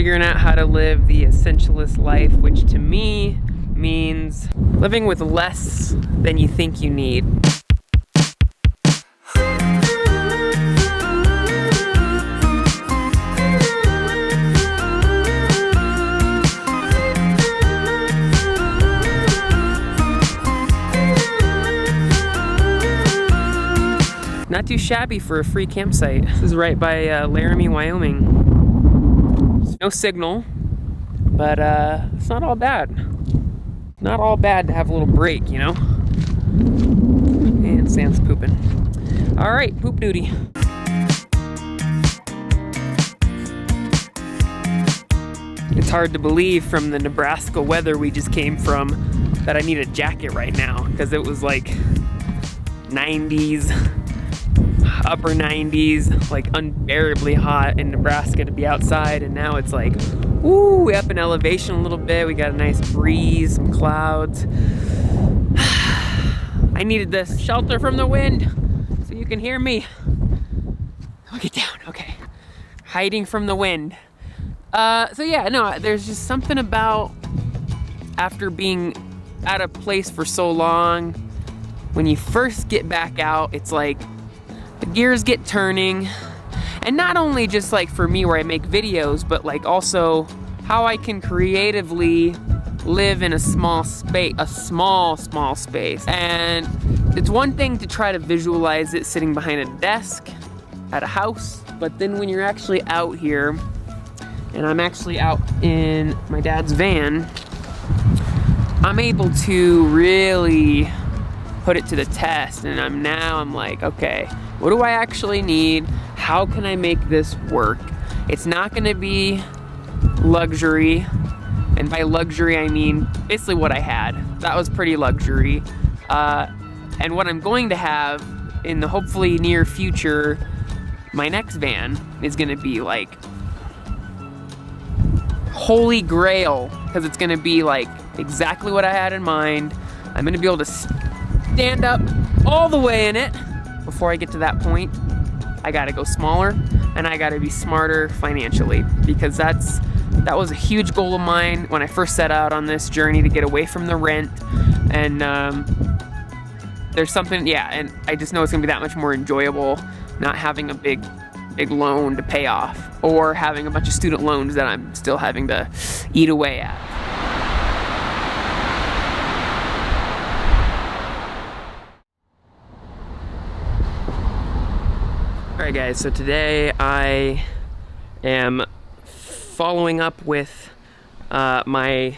figuring out how to live the essentialist life, which to me means living with less than you think you need. Not too shabby for a free campsite. This is right by Laramie, Wyoming. There's no signal, but it's not all bad. Not all bad to have a little break, you know? And Sam's pooping. All right, poop duty. It's hard to believe from the Nebraska weather we just came from that I need a jacket right now, because it was like 90s. Upper 90s, like unbearably hot in Nebraska to be outside, and now it's like, ooh, we up in elevation a little bit. We got a nice breeze, some clouds. I needed this shelter from the wind so you can hear me. I'll get down, okay. Hiding from the wind. So yeah, no, there's just something about after being at a place for so long, when you first get back out, it's like the gears get turning. And not only just like for me where I make videos, but like also how I can creatively live in a small space, a small space. And it's one thing to try to visualize it sitting behind a desk at a house, but then when you're actually out here, and I'm actually out in my dad's van, I'm able to really put it to the test. And I'm like, okay, what do I actually need? How can I make this work? It's not gonna be luxury. And by luxury, I mean basically what I had. That was pretty luxury. And what I'm going to have in the hopefully near future, my next van is gonna be like holy grail, because it's gonna be like exactly what I had in mind. I'm gonna be able to stand up all the way in it. Before I get to that point, I gotta go smaller, and I gotta be smarter financially, because that was a huge goal of mine when I first set out on this journey to get away from the rent. And there's something, yeah, and I just know it's gonna be that much more enjoyable not having a big loan to pay off, or having a bunch of student loans that I'm still having to eat away at. Alright guys, so today I am following up with my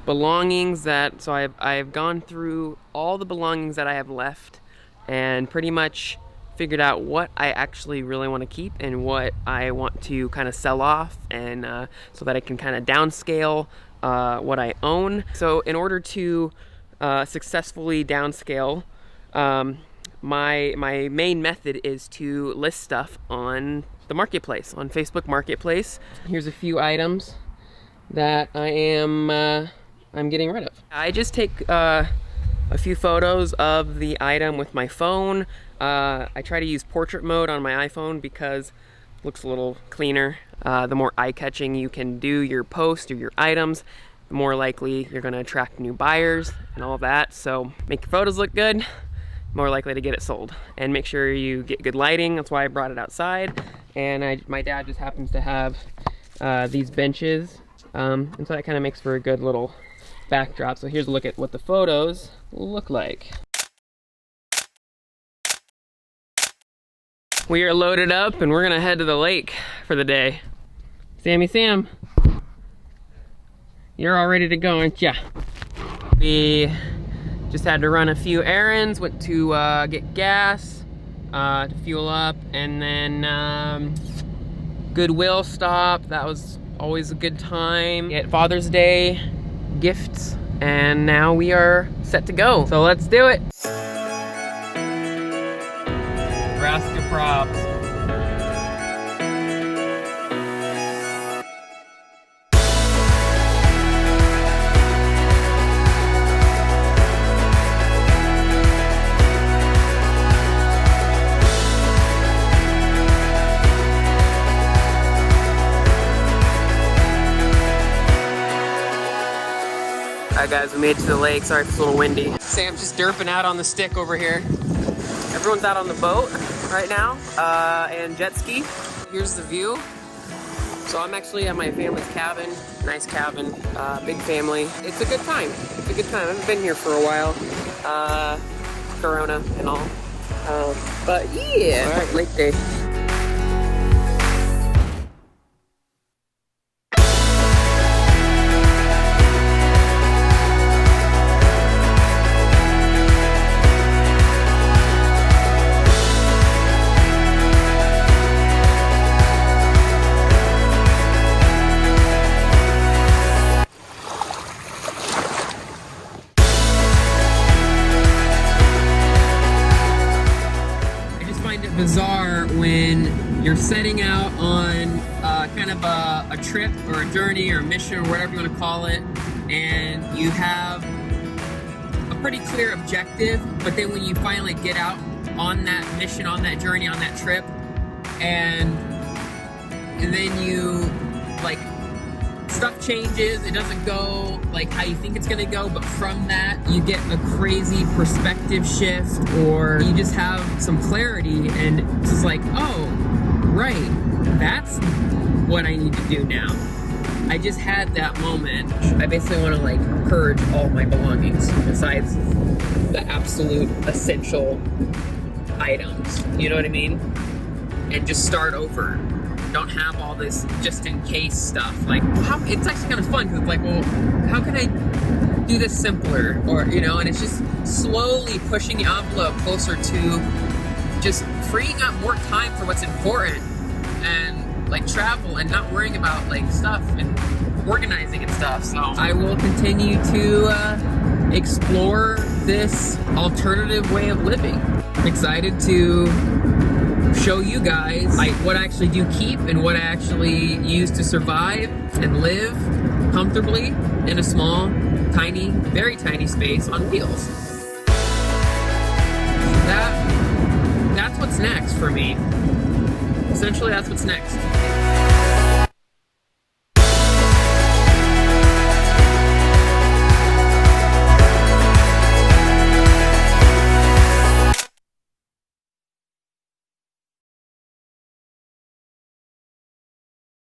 belongings so I've gone through all the belongings that I have left and pretty much figured out what I actually really want to keep and what I want to kind of sell off, and so that I can kind of downscale what I own. So in order to successfully downscale, my main method is to list stuff on the marketplace, on Facebook Marketplace. Here's a few items that I'm getting rid of. I just take a few photos of the item with my phone. I try to use portrait mode on my iPhone because it looks a little cleaner. The more eye-catching you can do your post or your items, the more likely you're gonna attract new buyers and all that. So make your photos look good, more likely to get it sold. And make sure you get good lighting. That's why I brought it outside. And my dad just happens to have these benches. And so that kind of makes for a good little backdrop. So here's a look at what the photos look like. We are loaded up and we're gonna head to the lake for the day. Sam, you're all ready to go, aren't ya? We just had to run a few errands, went to get gas, to fuel up, and then Goodwill stop. That was always a good time. Get Father's Day gifts, and now we are set to go. So let's do it. Nebraska props. Alright guys, we made it to the lake. Sorry if it's a little windy. Sam's just derping out on the stick over here. Everyone's out on the boat right now, and jet ski. Here's the view. So I'm actually at my family's cabin. Nice cabin, big family. It's a good time. It's a good time. I haven't been here for a while. Corona and all. But yeah, alright, lake day. Bizarre when you're setting out on kind of a trip or a journey or a mission or whatever you want to call it, and you have a pretty clear objective, but then when you finally get out on that mission, on that journey, on that trip, and then you, like, stuff changes, it doesn't go like how you think it's gonna go, but from that you get a crazy perspective shift, or you just have some clarity, and it's just like, oh, right, that's what I need to do now. I just had that moment. I basically want to like purge all my belongings besides the absolute essential items, you know what I mean? And just start over. Don't have all this just in case stuff. Like, how, it's actually kind of fun because, like, well, how can I do this simpler? Or, you know, and it's just slowly pushing the envelope closer to just freeing up more time for what's important, and like travel, and not worrying about like stuff and organizing and stuff. So I will continue to explore this alternative way of living. I'm excited to show you guys like what I actually do keep and what I actually use to survive and live comfortably in a small, tiny, very tiny space on wheels. That's what's next for me. Essentially, that's what's next.